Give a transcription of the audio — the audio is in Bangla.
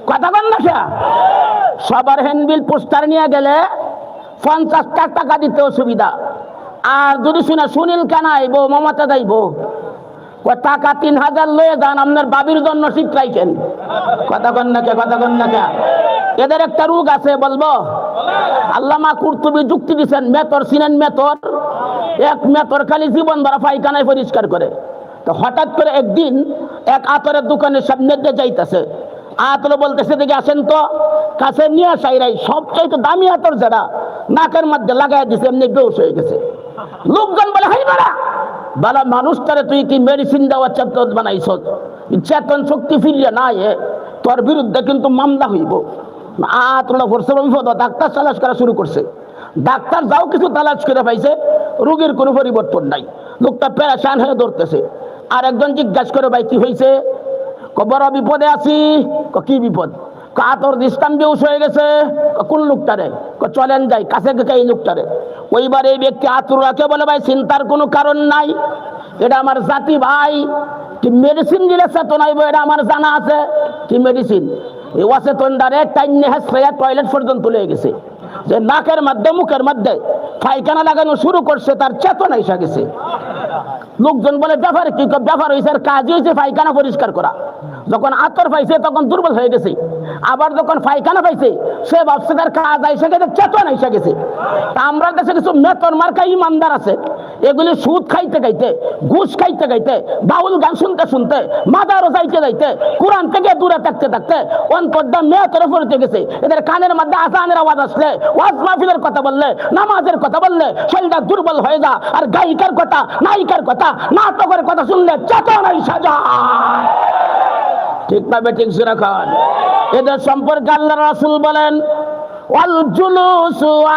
কথা বল না। সবার হ্যান্ডবিল পোস্টার নিয়ে গেলে 50 টাকা দিতে অসুবিধা। আর যদি শুনে সুনীল কেন আইব, মমতা যাইব, টাকা 3000 লয়ে যান, আপনার বাবির জন্য শীত রাইছেন। কথা কন না কে, কথা কন না কে। এদের একটা রোগ আছে, বলবো। আল্লামা কুরতুবী যুক্তি দিচ্ছেন, মেতর চিনেন? মেতর, এক মেতর খালি জীবন ধরা পায়খানায় পরিষ্কার করে। তো হঠাৎ করে একদিন এক আতরের দোকানের সামনে দিয়ে যাইতেছে, আতর বলতেছে দেখে আসেন তো, কাছে নিয়ে আসাইরাই সবচাইতে দামি আতর যারা নাকের মধ্যে লাগাই দিছে, এমনি বেউস হয়ে গেছে। লোকজন বলে, হাই বাড়া বালা মানুষটারে তুই কি মেডিসিন দেওয়া চেতন বানাইছ? চেতন শক্তি ফিরিয়ে না, তোর বিরুদ্ধে কিন্তু মামলা হইব। ডাক্তার তালাশ করা শুরু করছে। ডাক্তার যাও কিছু তালাশ করে পাইছে, রোগীর কোনো পরিবর্তন নাই। লোকটা পেরেশান হয়ে ধরতেছে। আর একজন জিজ্ঞাসা করে, ভাই কি হয়েছে? বড় বিপদে আছি। কি বিপদ? আতর দিস্তাম বেউস হয়ে গেছে। কোন লোকটারে? চলেন যাই কাছে কাছে এই লোকটারে। ওইবার এই ব্যক্তি আতর রাখে বলে, ভাই চিন্তার কোনো কারণ নাই, এটা আমার জাতি ভাই। কি মেডিসিন দিলে চেতন আইব এটা আমার জানা আছে। কি মেডিসিন? এই অচেতনটারে টাইনে হেসে টয়লেট পর্যন্ত তুলে গেছে। যে নাকের মধ্যে মুখের মধ্যে পায়খানা লাগানো শুরু করছে, তার চেতনা এসে গেছে। লোকজন বলে, ব্যাপার কি? ব্যাপার হয়েছে, কাজই হয়েছে পায়খানা পরিষ্কার করা। যখন আতর পাইছে তখন দুর্বল হয়ে গেছে। আবার যখন পায়খানা পাইছে সে ভাবছে তার কাজ এসে গেছে, চেতনা এসে গেছে। তা আমরা দেশে কিছু মেতর মার্কা ইমানদার আছে, এগুলি সুদ খাইতে খাইতে, ঘুষ খাইতে খাইতে, বাউল গান শুনতে শুনতে, মাদারও যাইতে যাইতে, কোরআন থেকে দূরে থাকতে থাকতে অন্তরটা মেতরে পড়তে গেছে। এদের কানের মধ্যে আজানের আওয়াজ আসলে, ওয়াজ মাহফিলের কথা বললে, নামাজের কথা বললে শরীরটা দুর্বল হয়ে যা। আর গায়িকার কথা, নায়িকার কথা, নাটকের কথা শুনলে চেতনাই সাজা। ঠিক না বেঠিক সুরা খান? এদের সম্পর্কে আল্লাহ রাসূল বলেন, ওয়াল জুলুসু